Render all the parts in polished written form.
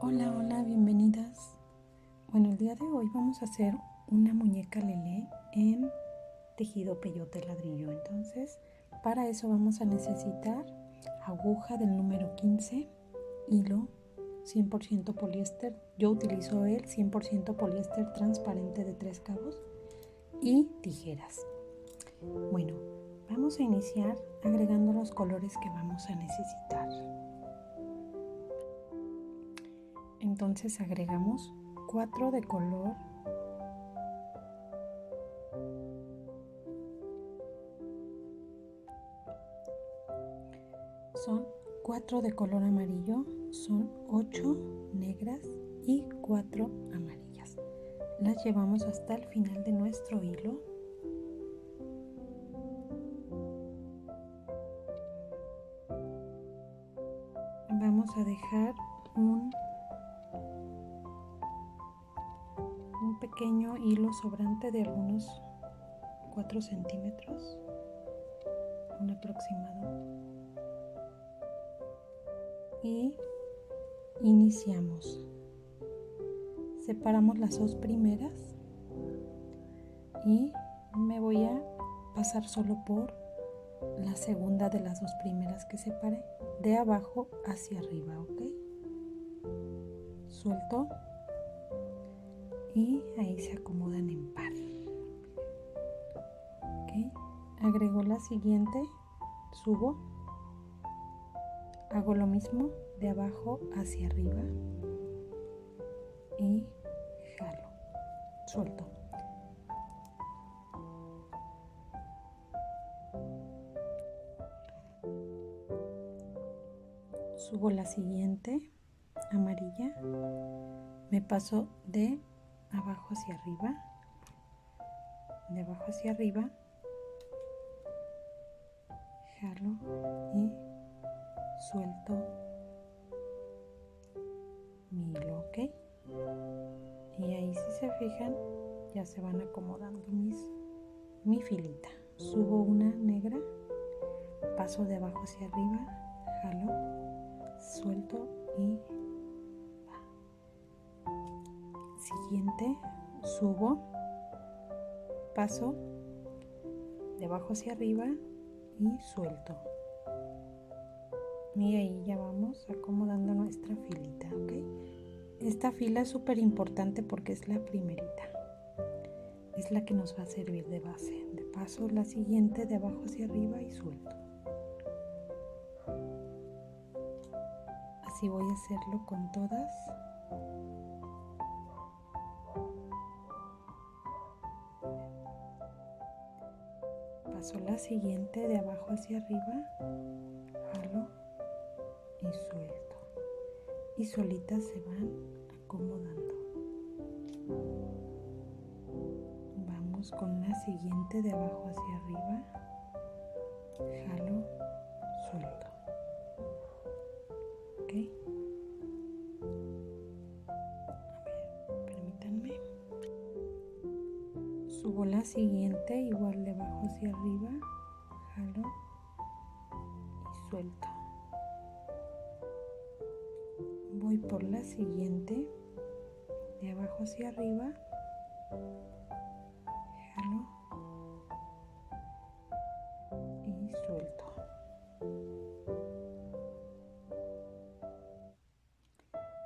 Hola, hola, bienvenidas. Bueno, el día de hoy vamos a hacer una muñeca Lelé en tejido peyote ladrillo. Entonces, para eso vamos a necesitar aguja del número 15, hilo 100% poliéster. Yo utilizo el 100% poliéster transparente de 3 cabos y tijeras. Bueno, vamos a iniciar agregando los colores que vamos a necesitar. Entonces agregamos 4 de color son 4 de color amarillo, son 8 negras y 4 amarillas. Las llevamos hasta el final de nuestro hilo. Vamos a dejar un pequeño hilo sobrante de algunos 4 centímetros, un aproximado, y iniciamos. Separamos las 2 primeras y me voy a pasar solo por la segunda de las 2 primeras que separé, de abajo hacia arriba, ¿ok? Suelto y ahí se acomodan en par. ¿Ok? Agrego la siguiente, subo, hago lo mismo de abajo hacia arriba y jalo, suelto. Subo la siguiente, amarilla, me paso de abajo hacia arriba, de abajo hacia arriba, jalo y suelto mi hilo, ¿ok? Y ahí, si se fijan, ya se van acomodando mi filita. Subo una negra, paso de abajo hacia arriba, jalo, suelto y va. Siguiente, subo, paso de abajo hacia arriba y suelto. Y ahí ya vamos acomodando nuestra filita, ¿ok? Esta fila es súper importante porque es la primerita. Es la que nos va a servir de base. De paso la siguiente de abajo hacia arriba y suelto. Así voy a hacerlo con todas. Paso la siguiente de abajo hacia arriba, jalo y suelto. Y solitas se van acomodando. Vamos con la siguiente de abajo hacia arriba, jalo, suelto. ¿Ok? A ver, permítanme. Subo la siguiente, igual de abajo hacia arriba, jalo y suelto. Voy por la siguiente, de abajo hacia arriba, jalo y suelto.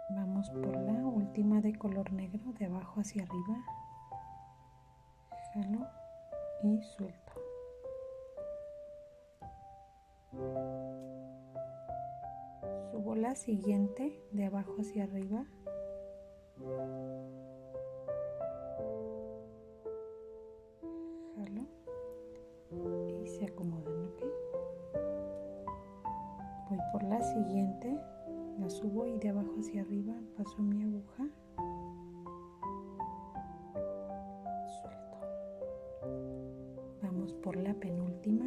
Vamos por la última de color negro, de abajo hacia arriba, jalo y suelto. Subo la siguiente, de abajo hacia arriba, jalo y se acomodan, ¿ok? Voy por la siguiente, la subo y de abajo hacia arriba paso mi aguja, suelto. Vamos por la penúltima,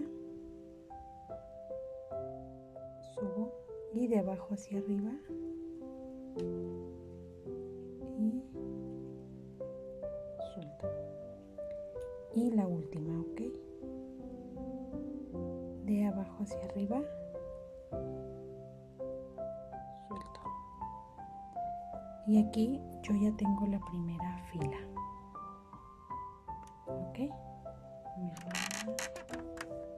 subo y de abajo hacia arriba y suelto. Y la última, ¿ok? De abajo hacia arriba, suelto. Y aquí yo ya tengo la primera fila. ¿Ok?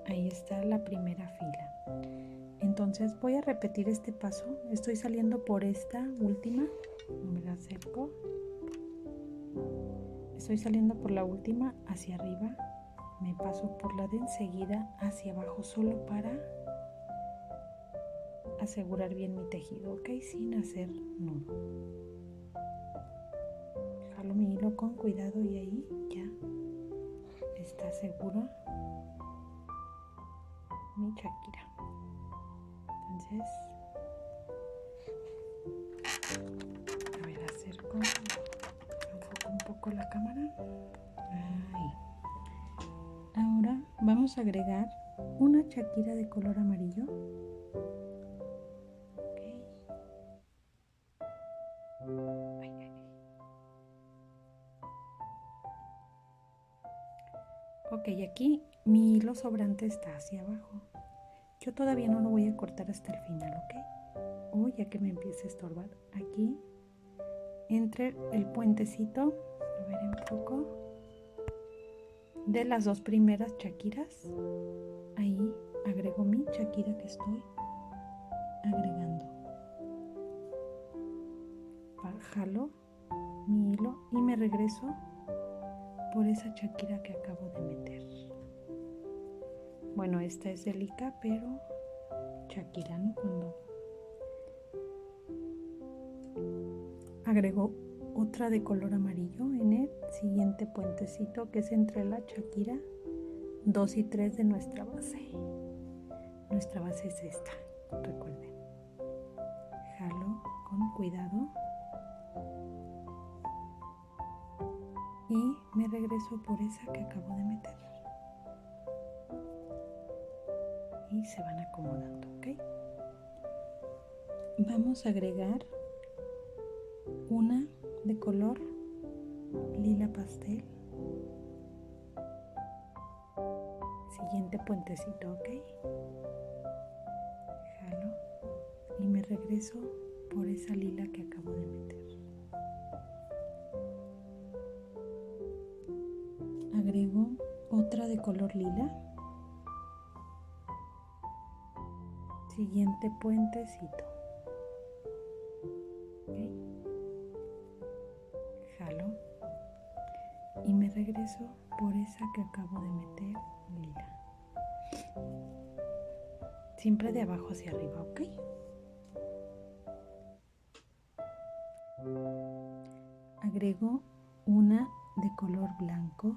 Ahí está la primera fila. Entonces voy a repetir este paso. Estoy saliendo por esta última. Me la acerco. Estoy saliendo por la última hacia arriba. Me paso por la de enseguida hacia abajo solo para asegurar bien mi tejido, ¿ok? Sin hacer nudo. Jalo mi hilo con cuidado y ahí ya está seguro mi Shakira. Entonces, a ver, acerco, enfoco un poco la cámara. Ahí. Ahora vamos a agregar una Shakira de color amarillo. Ok, aquí mi hilo sobrante está hacia abajo. Yo todavía no lo voy a cortar hasta el final, ¿ok? O ya que me empiece a estorbar. Aquí, entre el puentecito, a ver, enfoco, de las dos primeras Shakiras, ahí agrego mi Shakira que estoy agregando. Jalo mi hilo y me regreso por esa Shakira que acabo de meter. Bueno, esta es delica, pero Shakira, ¿no? Cuando agrego otra de color amarillo en el siguiente puentecito, que es entre la Shakira 2 y 3 de nuestra base. Nuestra base es esta, recuerden. Jalo con cuidado y me regreso por esa que acabo de meter. Y se van acomodando, ¿ok? Vamos a agregar una de color lila pastel. Siguiente puentecito, ¿ok? Jalo y me regreso por esa lila que acabo de meter. Agrego otra de color lila. Siguiente puentecito. ¿Okay? Jalo y me regreso por esa que acabo de meter lila. Siempre de abajo hacia arriba, ¿ok? Agrego una de color blanco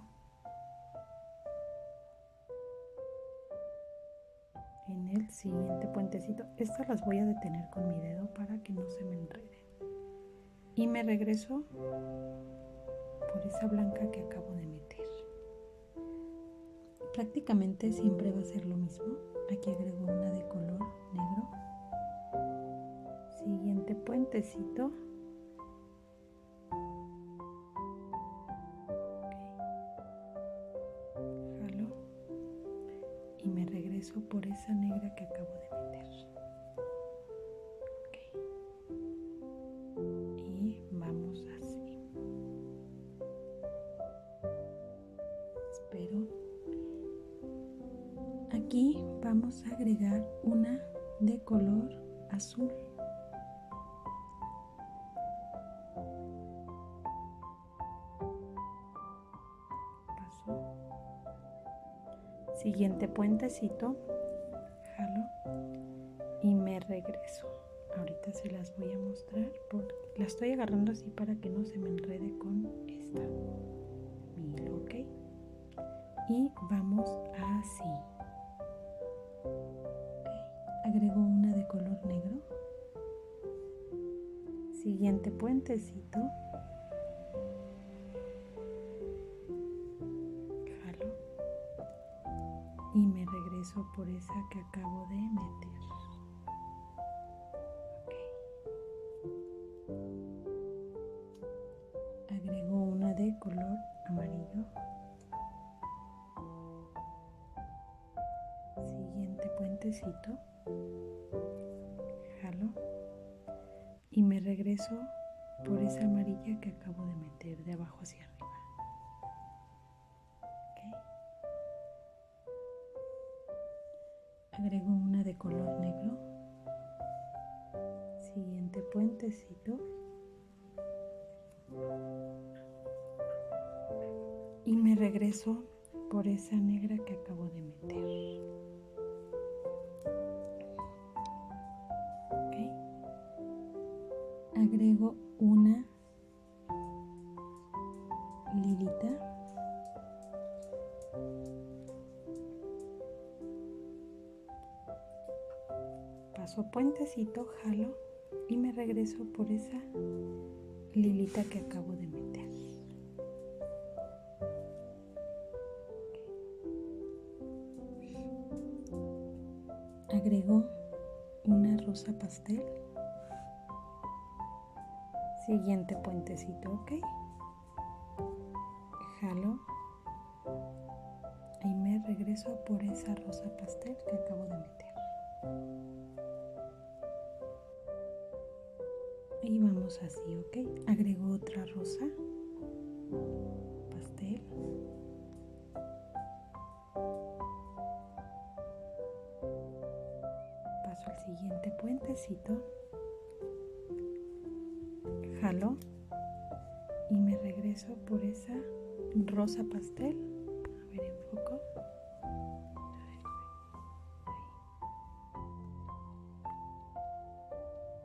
en el siguiente puentecito. Estas las voy a detener con mi dedo para que no se me enreden. Y me regreso por esa blanca que acabo de meter. Prácticamente siempre va a ser lo mismo. Aquí agrego una de color negro. Siguiente puentecito. Jalo y me regreso por esa negra que acabo de meter. Y vamos así. Espero. Aquí vamos a agregar una de color azul. Paso. Siguiente puentecito. Jalo y me regreso. Ahorita se las voy a mostrar porque la estoy agarrando así para que no se me enrede con esta. Mi hilo, ¿ok? Y vamos así. Agrego una de color negro. Siguiente puentecito. Jalo y me regreso por esa que acabo de meter. Agrego una de color amarillo. Siguiente puentecito. Jalo y me regreso por esa amarilla que acabo de meter de abajo hacia arriba. ¿Okay? Agrego una de color negro. Siguiente puentecito. Y me regreso por esa negra que acabo de meter. ¿Okay? Agrego una lilita. Paso puentecito, jalo y me regreso por esa lilita que acabo de meter. Agrego una rosa pastel. Siguiente puentecito, ¿ok? Jalo y me regreso por esa rosa pastel que acabo de meter. Y vamos así, ¿ok? Agrego otra rosa pastel. Paso al siguiente puentecito. Jalo y me regreso por esa rosa pastel. A ver, enfoco.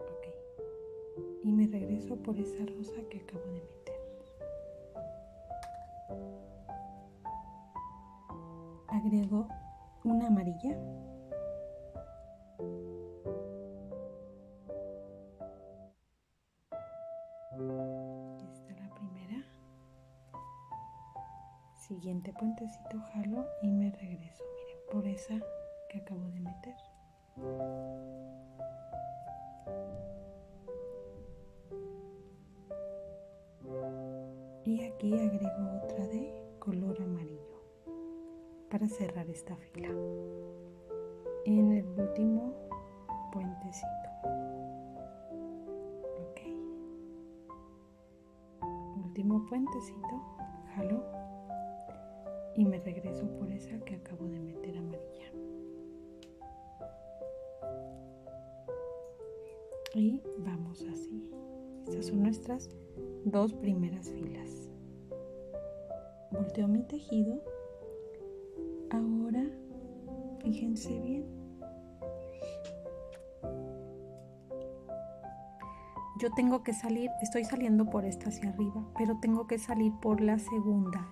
Ok. Y me regreso por esa rosa que acabo de meter. Agrego una amarilla. Esta es la primera. Siguiente puentecito, jalo y me regreso, miren, por esa que acabo de meter. Y aquí agrego otra de color amarillo para cerrar esta fila. En el último puentecito. Ok. Último puentecito, jalo y me regreso por esa que acabo de meter amarilla. Y vamos así. Estas son nuestras dos primeras filas. Volteo mi tejido. Ahora, fíjense bien. Yo tengo que salir, estoy saliendo por esta hacia arriba, pero tengo que salir por la segunda,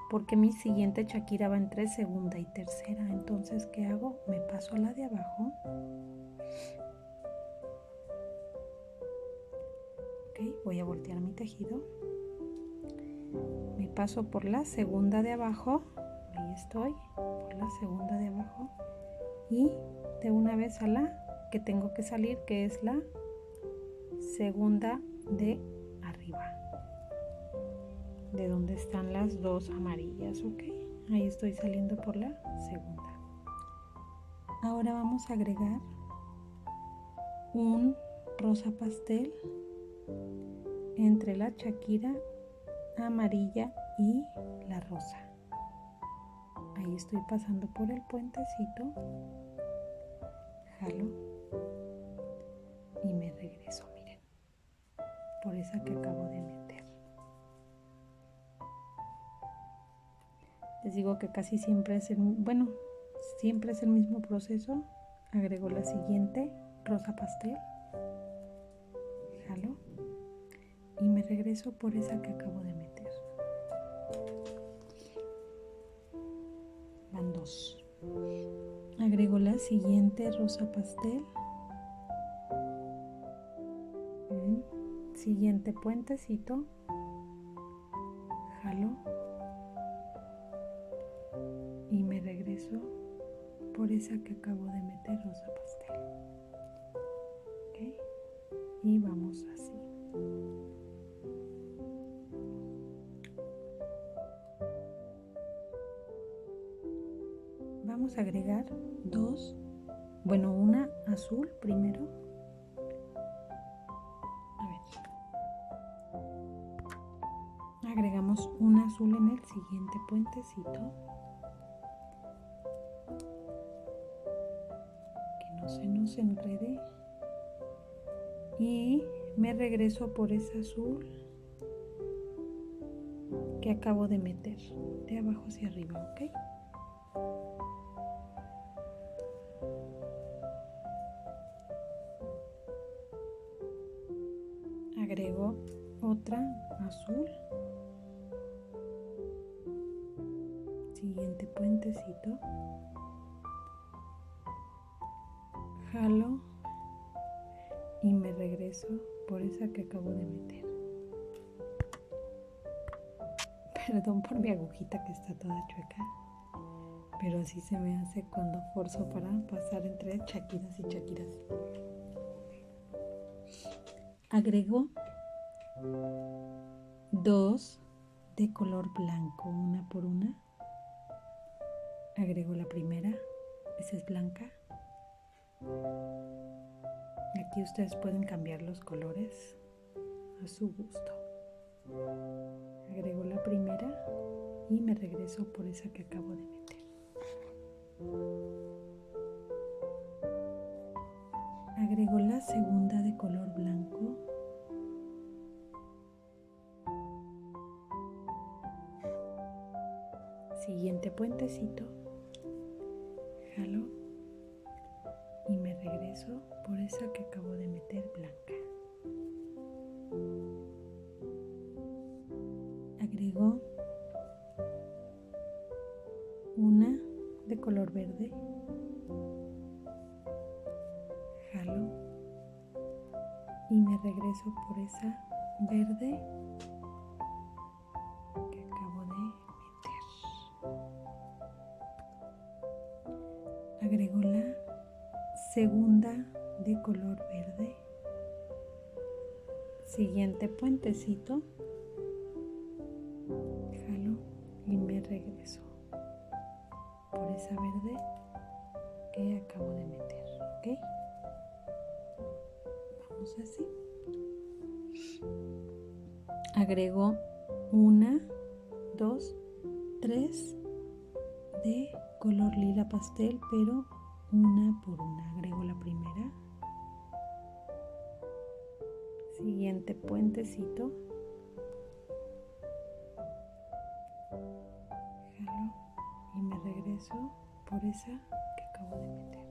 porque mi siguiente Shakira va entre segunda y tercera. Entonces, ¿qué hago? Me paso a la de abajo. Ok, voy a voltear mi tejido. Me paso por la segunda de abajo. Ahí estoy, por la segunda de abajo. Y de una vez a la que tengo que salir, que es la segunda de arriba, de donde están las dos amarillas, ok. Ahí estoy saliendo por la segunda. Ahora vamos a agregar un rosa pastel entre la Shakira amarilla y la rosa. Ahí estoy pasando por el puentecito, jalo y me regreso, miren, por esa que acabo de meter. Les digo que casi siempre es siempre es el mismo proceso. Agrego la siguiente rosa pastel, jalo y me regreso por esa que acabo de meter. Van dos. Agrego la siguiente rosa pastel, siguiente puentecito, jalo y me regreso por esa que acabo de meter rosa pastel. ¿Okay? Y vamos así. Vamos a agregar una azul primero. A ver. agregamos un azul en el siguiente puentecito, que no se nos enrede, y me regreso por ese azul que acabo de meter de abajo hacia arriba, ¿ok? Agrego otra azul, siguiente puentecito, jalo y me regreso por esa que acabo de meter. Perdón por mi agujita que está toda chueca, pero así se me hace cuando forzo para pasar entre chaquiras y chaquiras. Agrego 2 de color blanco, una por una. Agrego la primera, esa es blanca. Aquí ustedes pueden cambiar los colores a su gusto. Agrego la primera y me regreso por esa que acabo de meter. Agrego la segunda de color blanco. Siguiente puentecito, jalo y me regreso por esa que acabo de meter blanca. Agrego una de color verde, jalo y me regreso por esa verde que acabo de meter. Agrego la segunda de color verde, siguiente puentecito, jalo y me regreso por esa verde que acabo de meter, ¿ok? Vamos así. Agrego 1, 2, 3 de color lila pastel, pero una por una. Agrego la primera, siguiente puentecito, jalo y me regreso por esa que acabo de meter.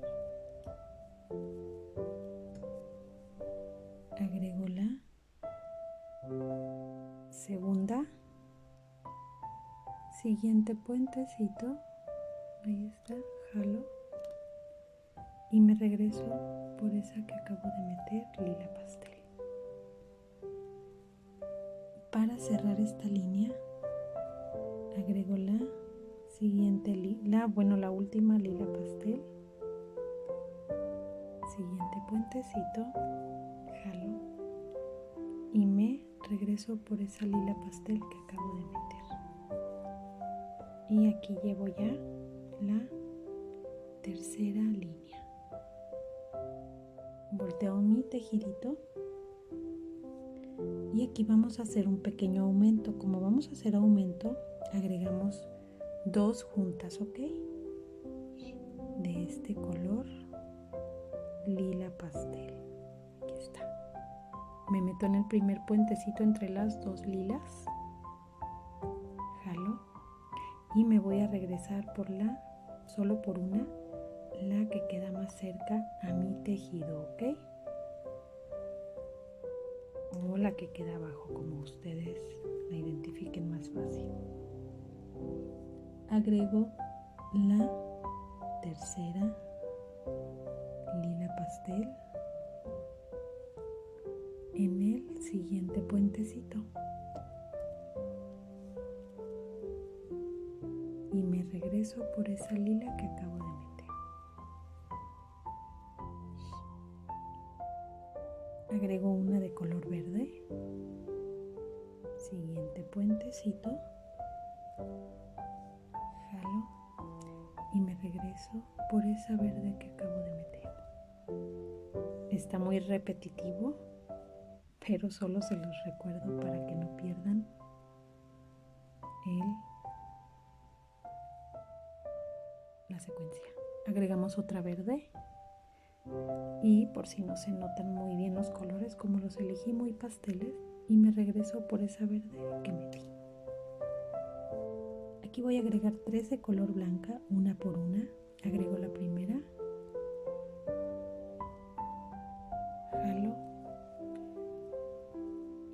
Agrego la segunda, siguiente puentecito, ahí está, jalo y me regreso por esa que acabo de meter, lila pastel. Para cerrar esta línea, agrego la siguiente la última lila pastel, siguiente puentecito, jalo y me regreso por esa lila pastel que acabo de meter. Y aquí llevo ya la tercera línea. Volteo mi tejidito y aquí vamos a hacer un pequeño aumento. Como vamos a hacer aumento, agregamos 2 juntas, ¿ok? De este color lila pastel. Aquí está. Me meto en el primer puentecito entre las 2 lilas, jalo y me voy a regresar por solo por una, la que queda más cerca a mi tejido, ¿ok? O la que queda abajo, como ustedes la identifiquen más fácil. Agrego la tercera lila pastel en el siguiente puentecito y me regreso por esa lila que acabo de meter. Agrego una de color verde, siguiente puentecito, jalo y me regreso por esa verde que acabo de meter. Está muy repetitivo, pero solo se los recuerdo para que no pierdan la secuencia. Agregamos otra verde y por si no se notan muy bien los colores, como los elegí muy pasteles, y me regreso por esa verde que metí. Aquí voy a agregar 3 de color blanca, una por una. Agrego la primera, jalo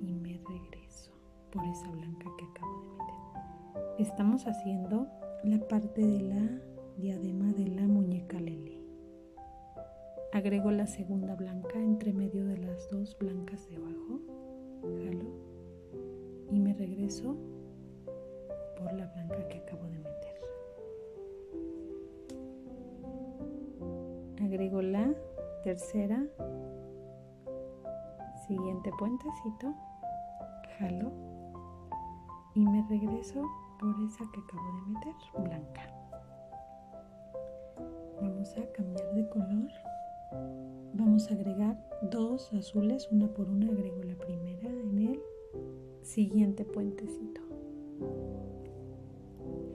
y me regreso por esa blanca que acabo de meter. Estamos haciendo la parte de la diadema de la muñeca Lele. Agrego la segunda blanca entre medio de las 2 blancas de abajo, jalo y me regreso por la blanca que acabo de meter. Agrego la tercera, siguiente puentecito, jalo y me regreso por esa que acabo de meter, blanca. Vamos a cambiar de color. Vamos a agregar 2 azules, una por una. Agrego la primera en el siguiente puentecito,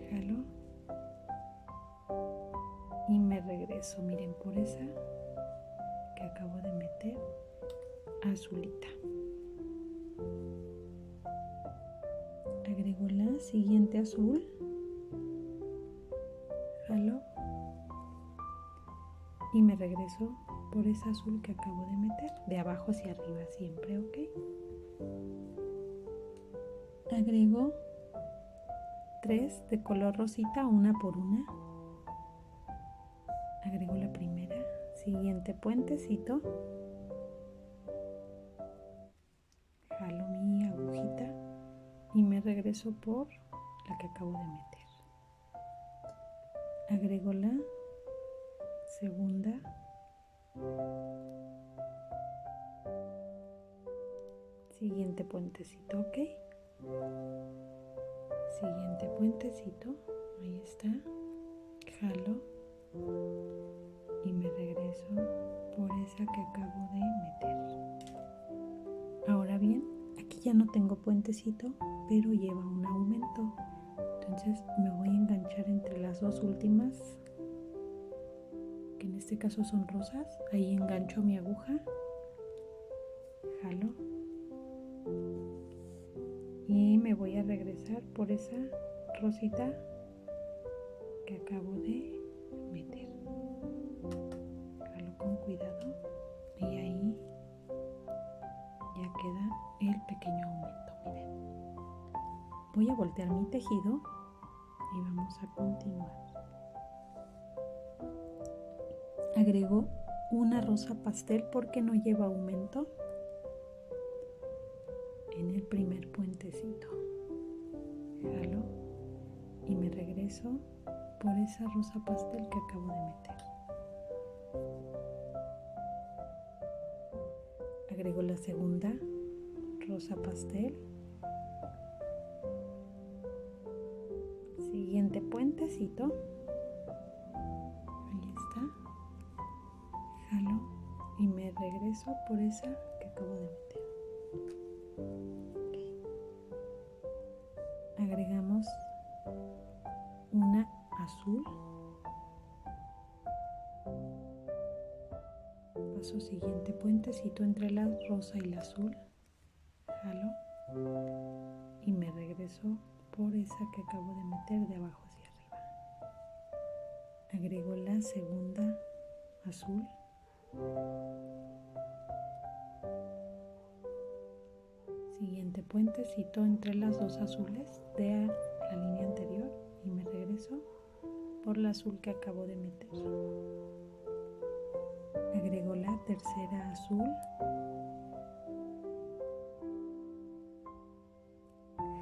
jalo y me regreso, miren, por esa que acabo de meter, azulita. Agrego la siguiente azul, jalo y me regreso por esa azul que acabo de meter, de abajo hacia arriba siempre, ¿ok? Agrego 3 de color rosita, una por una. Agrego la primera, siguiente puentecito, jalo mi agujita y me regreso por la que acabo de meter. Agrego la segunda, siguiente puentecito, ok. Siguiente puentecito, ahí está, jalo y me regreso por esa que acabo de meter. Ahora bien, aquí ya no tengo puentecito, pero lleva un aumento, entonces me voy a enganchar entre las 2 últimas, que en este caso son rosas. Ahí engancho mi aguja, jalo y me voy a regresar por esa rosita que acabo de meter. Jalo con cuidado y ahí ya queda el pequeño aumento, miren. Voy a voltear mi tejido y vamos a continuar. Agrego una rosa pastel porque no lleva aumento en el primer puentecito. Jalo y me regreso por esa rosa pastel que acabo de meter. Agrego la segunda rosa pastel, siguiente puentecito, ahí está, jalo y me regreso por esa que acabo de meter. Okay. Agregamos una azul, paso siguiente puentecito entre la rosa y la azul, jalo y me regreso por esa que acabo de meter de abajo hacia arriba. Agrego la segunda azul, siguiente puentecito entre las 2 azules de la línea anterior y me regreso por la azul que acabo de meter. Agrego la tercera azul,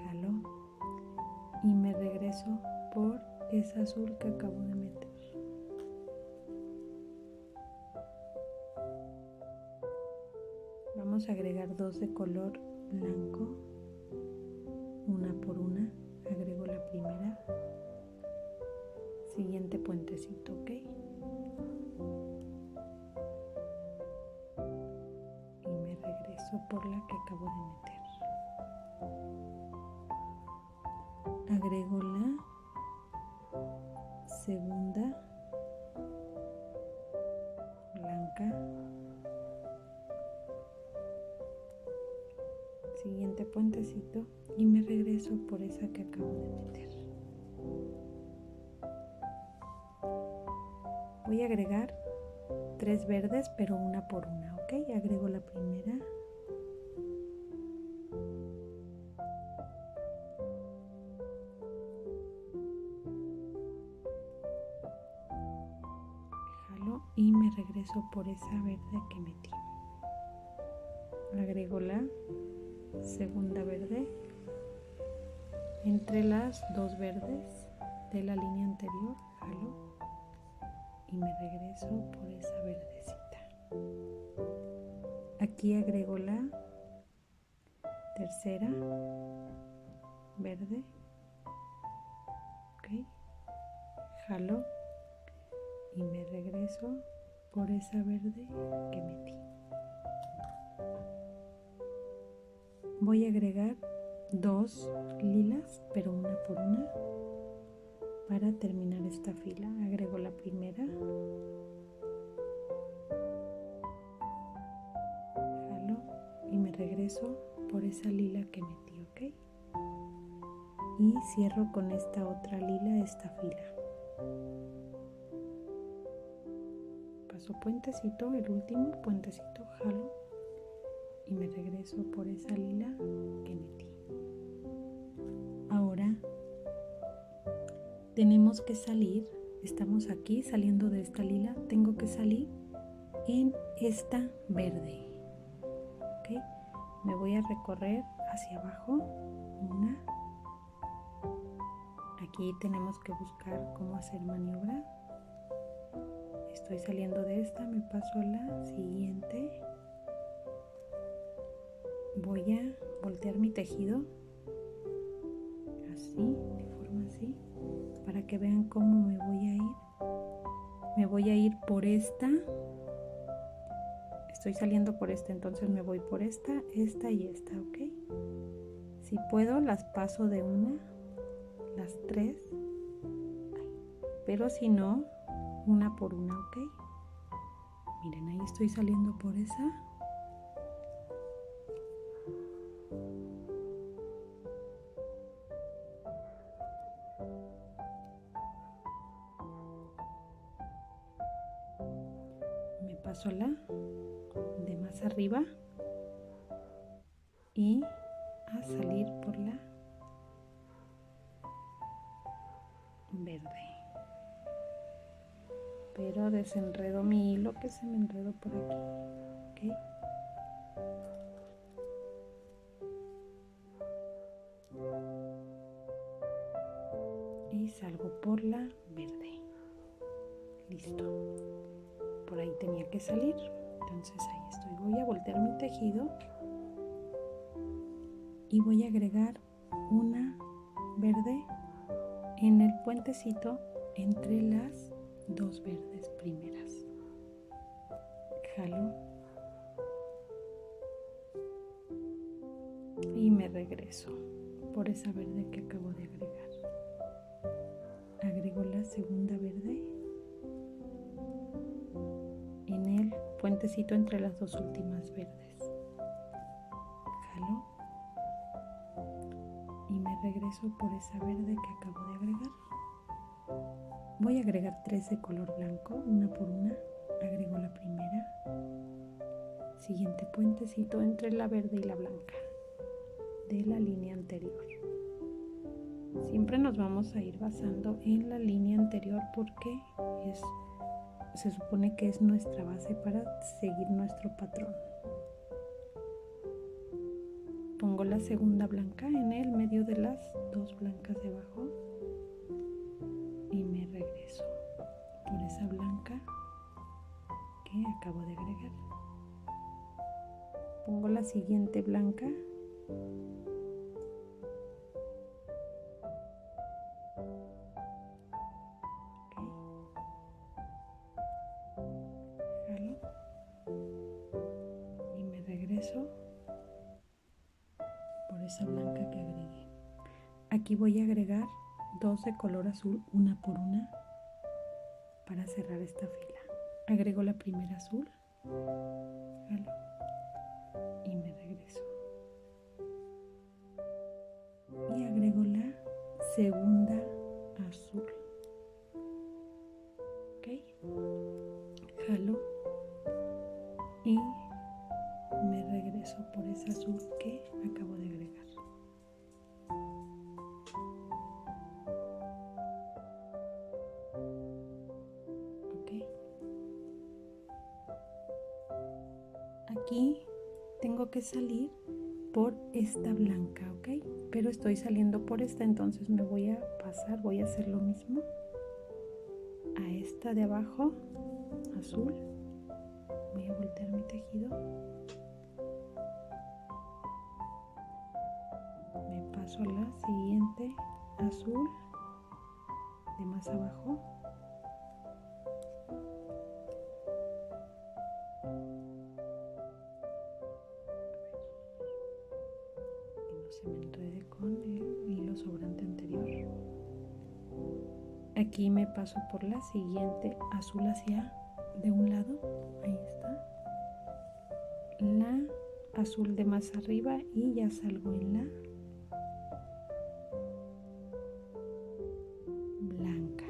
jalo y me regreso por esa azul que acabo de meter. Vamos a agregar 2 de color blanco, una por una. Agrego la primera, siguiente puentecito, ok. Y me regreso por la que acabo de meter. agrego la segunda blanca, siguiente puentecito y me regreso por esa que acabo de meter. Voy a agregar 3 verdes, pero una por una, ¿ok? Agrego la primera. Jalo y me regreso por esa verde que metí. Agrego la segunda verde entre las 2 verdes de la línea anterior, jalo y me regreso por esa verdecita. Aquí agrego la tercera verde, ok, jalo y me regreso por esa verde que metí. Voy a agregar 2 lilas, pero una por una, para terminar esta fila. Agrego la primera, jalo y me regreso por esa lila que metí, ¿ok? Y cierro con esta otra lila esta fila. Paso puentecito, el último puentecito, jalo y me regreso por esa lila que metí. Ahora tenemos que salir, estamos aquí saliendo de esta lila, tengo que salir en esta verde, ¿ok? Me voy a recorrer hacia abajo, una, aquí tenemos que buscar cómo hacer maniobra. Estoy saliendo de esta, me paso a la siguiente, voy a voltear mi tejido así, de forma así, para que vean cómo me voy a ir. Me voy a ir por esta, estoy saliendo por esta, entonces me voy por esta y esta, ¿ok? Si puedo las paso de una, las 3, pero si no, una por una, ¿ok? Miren, ahí estoy saliendo por esa. Me paso la de más arriba y a salir por la verde. Pero desenredo mi hilo que se me enredó por aquí, ¿ok? Y salgo por la verde. Listo. Por ahí tenía que salir. Entonces ahí estoy. Voy a voltear mi tejido y voy a agregar una verde en el puentecito entre las 2 verdes primeras. Jalo y me regreso por esa verde que acabo de agregar. Agrego la segunda verde en el puentecito entre las 2 últimas verdes. Jalo y me regreso por esa verde que acabo de agregar. Voy a agregar 3 de color blanco, una por una. Agrego la primera, siguiente puentecito entre la verde y la blanca de la línea anterior. Siempre nos vamos a ir basando en la línea anterior porque se supone que es nuestra base para seguir nuestro patrón. Pongo la segunda blanca en el medio de las 2 blancas de abajo y me regreso por esa blanca que acabo de agregar. Pongo la siguiente blanca y me regreso por esa blanca que agregué. Aquí voy a agregar 2 de color azul, una por una, para cerrar esta fila. Agrego la primera azul, jalo y me regreso. Y agrego la segunda azul. ¿Ok? Jalo y me regreso por esa azul que acabo de agregar. ¿Ok? Aquí tengo que salir por esta blanca, ¿ok? Pero estoy saliendo por esta, entonces me voy a pasar, voy a hacer lo mismo a esta de abajo, azul. Voy a voltear mi tejido. Me paso a la siguiente, azul, de más abajo. Que no se me enrede con el hilo sobrante anterior. Aquí me paso por la siguiente, azul hacia de un lado, ahí está, la azul de más arriba y ya salgo en la blanca.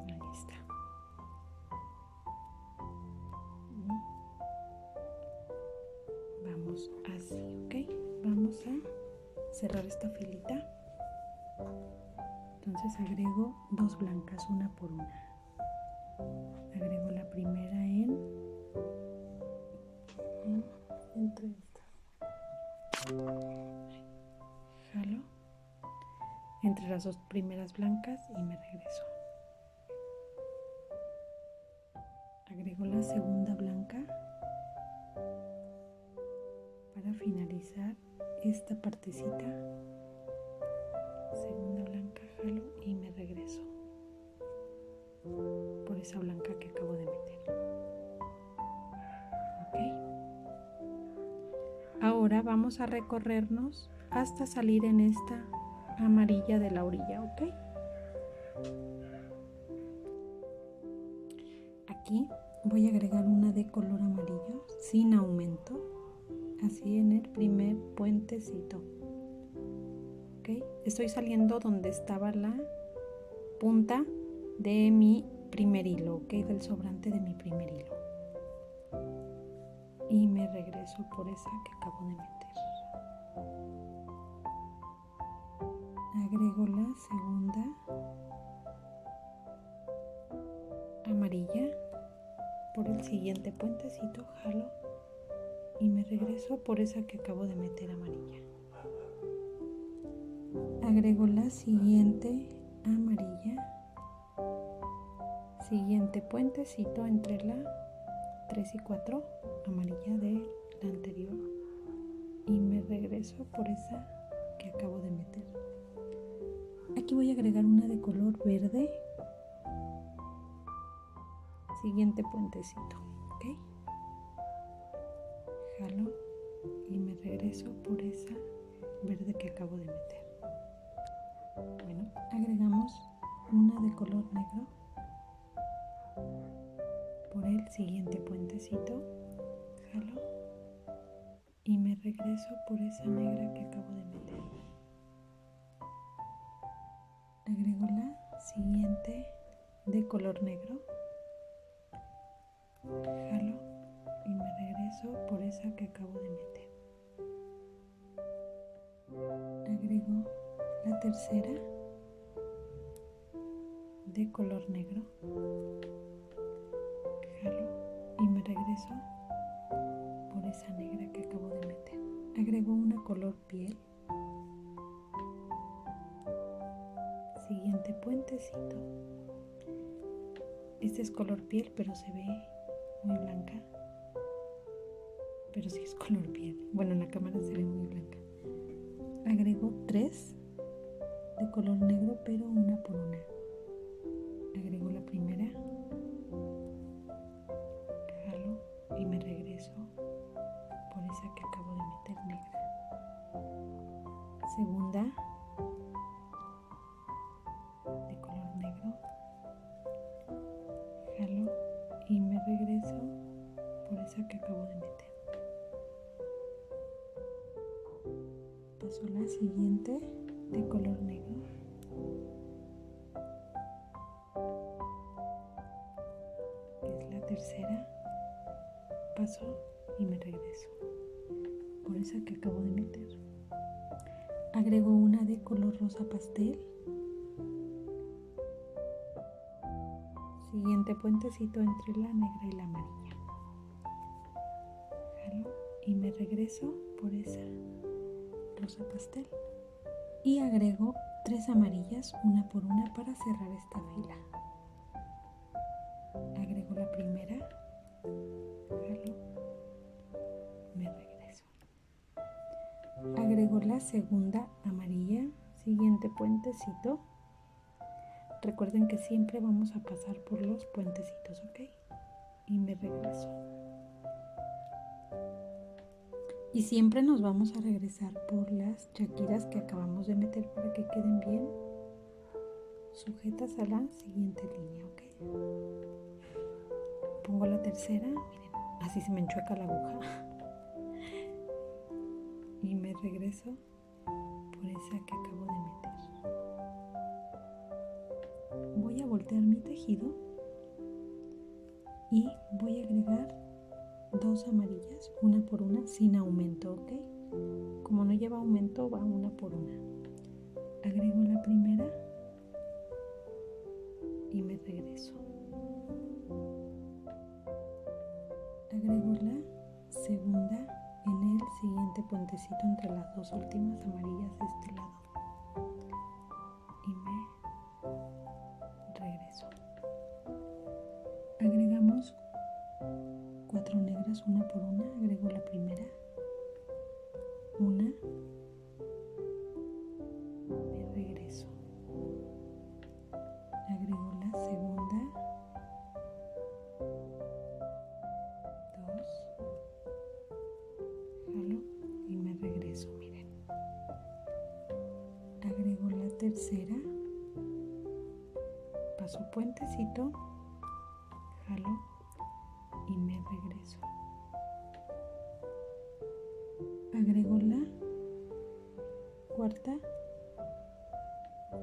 Ahí está. Vamos así, ¿ok? Vamos a cerrar esta filita. Entonces agrego 2 blancas, una por una. Agrego la primera entre estas. Jalo entre las 2 primeras blancas y me regreso. Agrego la segunda blanca para finalizar esta partecita. Segunda blanca, jalo y me regreso por esa blanca que acabo de meter. ¿Ok? Ahora vamos a recorrernos hasta salir en esta amarilla de la orilla, ¿ok? Aquí voy a agregar una de color amarillo sin aumento, así en el primer puentecito. ¿Ok? Estoy saliendo donde estaba la punta de mi primer hilo, ¿ok? Del sobrante de mi primer hilo. Y me regreso por esa que acabo de meter. Agrego la segunda amarilla por el siguiente puentecito, jalo y me regreso por esa que acabo de meter amarilla. Agrego la siguiente amarilla, siguiente puentecito entre la 3 y 4, amarilla de la anterior, y me regreso por esa que acabo de meter. Aquí voy a agregar una de color verde, siguiente puentecito, ¿ok? Jalo y me regreso por esa verde que acabo de meter. Bueno, agregamos una de color negro por el siguiente puentecito, jalo y me regreso por esa negra que acabo de meter. Agrego la siguiente de color negro, jalo y me regreso por esa que acabo de meter. Agrego la tercera de color negro, jalo y me regreso por esa negra que acabo de meter. Agrego una color piel, siguiente puentecito. Este es color piel, pero se ve muy blanca, pero sí es color piel. Bueno, en la cámara se ve muy blanca. Agrego 3 de color negro, pero una por una. Agrego la primera, jalo y me regreso por esa que acabo de meter negra. segunda de color negro, jalo y me regreso por esa que acabo de meter. Paso a la siguiente de color negro, que es la tercera, paso y me regreso por esa que acabo de meter. Agrego una de color rosa pastel, siguiente puentecito entre la negra y la amarilla, jalo y me regreso por esa rosa pastel y agrego 3 amarillas una por una para cerrar esta fila. Agrego la primera, jalo, me regreso. Agrego la segunda amarilla, siguiente puentecito. Recuerden que siempre vamos a pasar por los puentecitos, ¿ok? Y me regreso. Y siempre nos vamos a regresar por las chaquiras que acabamos de meter para que queden bien sujetas a la siguiente línea, ¿ok? Pongo la tercera, miren, así se me enchueca la aguja. Y me regreso por esa que acabo de meter. Voy a voltear mi tejido y voy a agregar 2 amarillas, una por una, sin aumento, ¿ok? Como no lleva aumento, va una por una. Agrego la primera y me regreso. Agrego la segunda en el siguiente puentecito entre las 2 últimas amarillas de este lado y me regreso. Agregamos 4 negras una por una. Agrego la primera, una, me regreso. Agrego la segunda, 2, jalo y me regreso, miren. Agrego la tercera, paso puentecito, jalo y me regreso. Agrego la cuarta,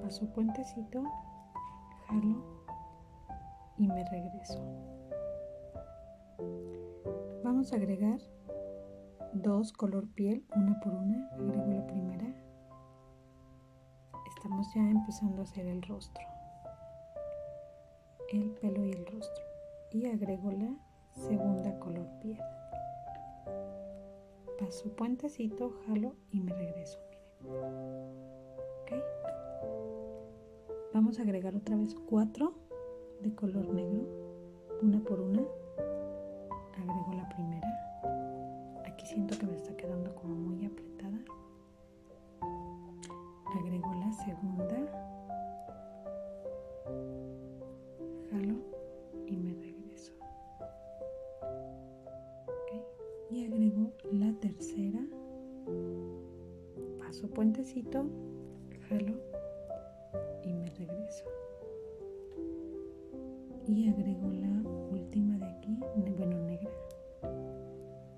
paso puentecito, jalo y me regreso. Vamos a agregar 2 color piel una por una. Agrego la primera. Estamos ya empezando a hacer el rostro, el pelo y el rostro, y agrego la segunda color piel. Paso puentecito, jalo y me regreso, miren. ¿Ok? Vamos a agregar otra vez 4 de color negro, una por una. Agrego la primera. Aquí siento que me está quedando como muy apretada. Agrego la segunda, jalo y me regreso. ¿Okay? Y agrego la tercera, paso puentecito, jalo y me regreso. Y agrego la última de aquí, bueno, negra,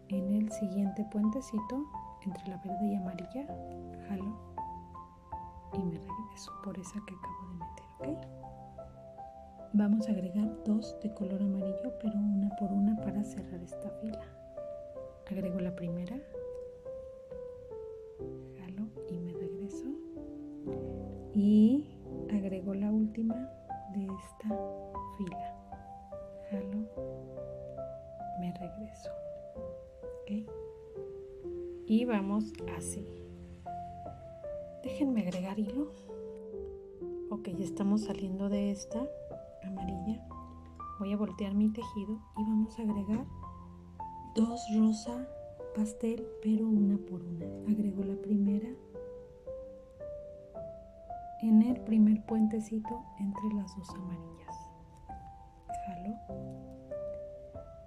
en el siguiente puentecito entre la verde y amarilla, jalo y me regreso por esa que acabo de meter, ¿ok? Vamos a agregar 2 de color amarillo, pero una por una para cerrar esta fila. Agrego la primera, jalo y me regreso. Y agrego la última de esta fila, jalo, me regreso, ¿ok? Y vamos así. Déjenme agregar hilo. Ok, ya estamos saliendo de esta amarilla. Voy a voltear mi tejido y vamos a agregar 2 rosa pastel, pero una por una. Agrego la primera en el primer puentecito entre las 2 amarillas. Jalo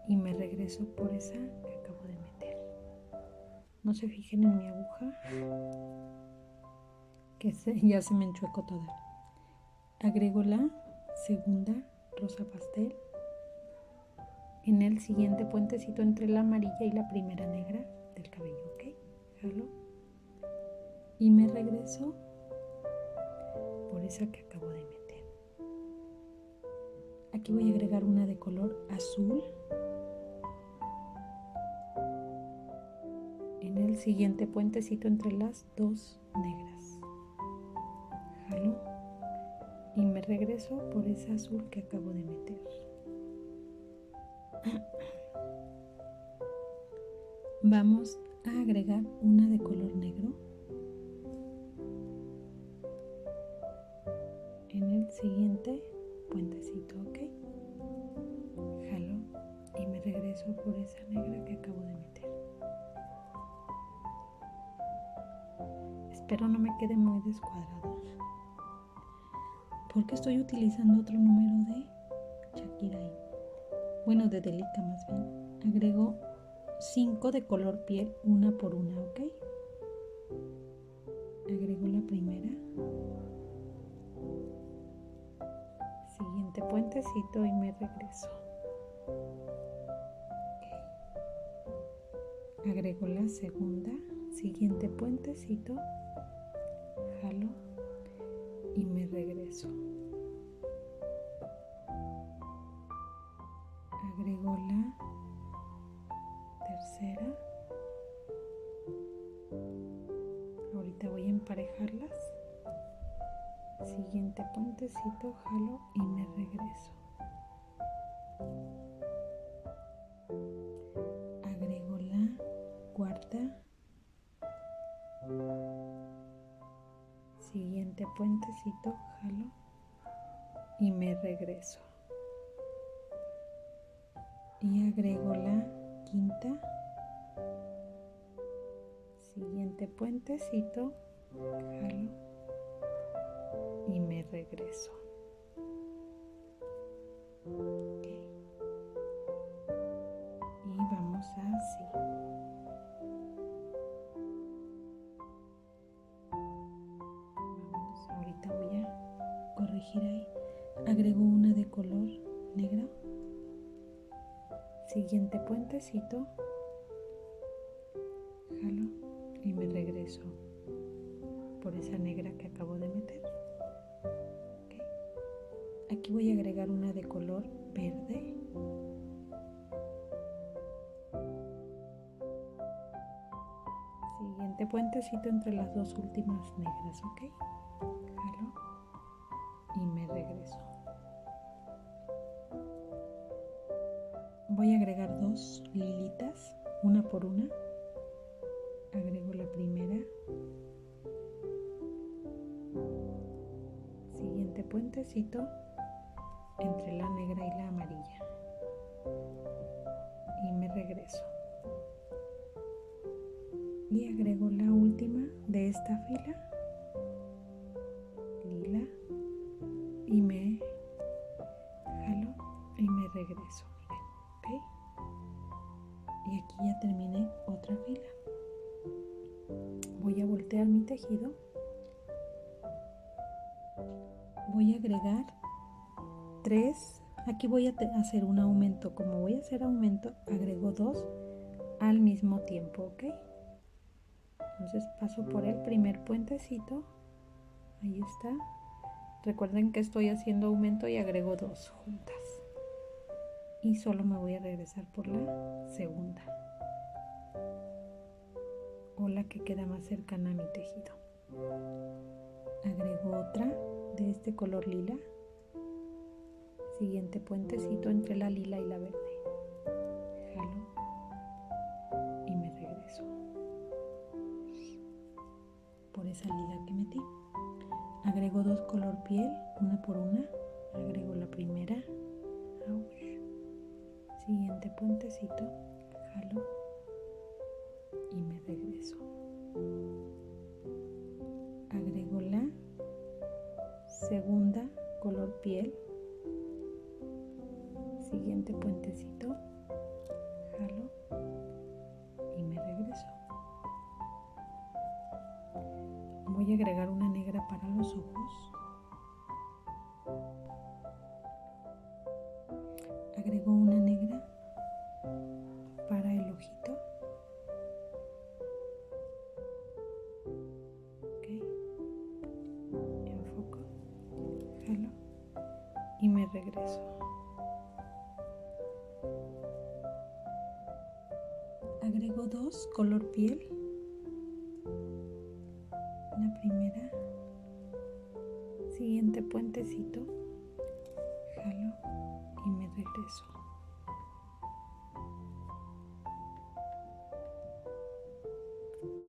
y me regreso por esa que acabo de meter. No se fijen en mi aguja. ya se me enchuecó toda. Agrego la segunda rosa pastel en el siguiente puentecito entre la amarilla y la primera negra del cabello, ¿ok? Jalo y me regreso por esa que acabo de meter. Aquí voy a agregar una de color azul en el siguiente puentecito entre las dos negras. Jalo y me regreso por esa azul que acabo de meter. Vamos a agregar una de color negro en el siguiente puentecito, ¿ok? Jalo y me regreso por esa negra que acabo de meter. Espero no me quede muy descuadrado, porque estoy utilizando otro número de Shakira, bueno, de Delica más bien. Agrego 5 de color piel, una por una, ¿ok? Agrego la primera, siguiente puentecito y me regreso. Okay. Agrego la segunda, siguiente puentecito, jalo y me regreso. Agrego la tercera. Ahorita voy a emparejarlas. Siguiente puentecito, jalo y me regreso. Agrego la cuarta. Siguiente puentecito, jalo y me regreso. Y agrego la quinta. Siguiente puentecito, jalo y me regreso. Okay. Y vamos así. Vamos, ahorita voy a corregir ahí. Agrego una de color negro. Siguiente puentecito, jalo y me regreso por esa negra que acabo de meter. Okay. Aquí voy a agregar una de color verde. Siguiente puentecito entre las dos últimas negras, ¿ok? Jalo y me regreso. Voy a agregar dos lilitas, una por una. Agrego la primera. Siguiente puentecito entre la negra y la amarilla. Y me regreso. Y agrego la última de esta fila, lila, y me jalo y me regreso. Miren, ¿ok? Y aquí ya terminé otra fila. Voy a voltear mi tejido. Voy a agregar 3. Aquí voy a hacer un aumento. Como voy a hacer aumento, agrego 2 al mismo tiempo, ¿ok? Entonces paso por el primer puentecito. Ahí está. Recuerden que estoy haciendo aumento y agrego 2 juntas. Y solo me voy a regresar por la segunda, o la que queda más cercana a mi tejido. Agrego otra de este color lila. Siguiente puentecito entre la lila y la verde. Jalo y me regreso por esa lila que metí. Agrego 2 color piel, una por una. Agrego la primera. Siguiente puentecito, jalo y me regreso. Agrego la segunda color piel. Siguiente puentecito, jalo y me regreso. Voy a agregar una negra para los ojos. Agrego una negra para el ojito. Ok. Enfoco, jalo y me regreso. Agrego dos color piel. La primera. Siguiente puentecito. Jalo y me regreso.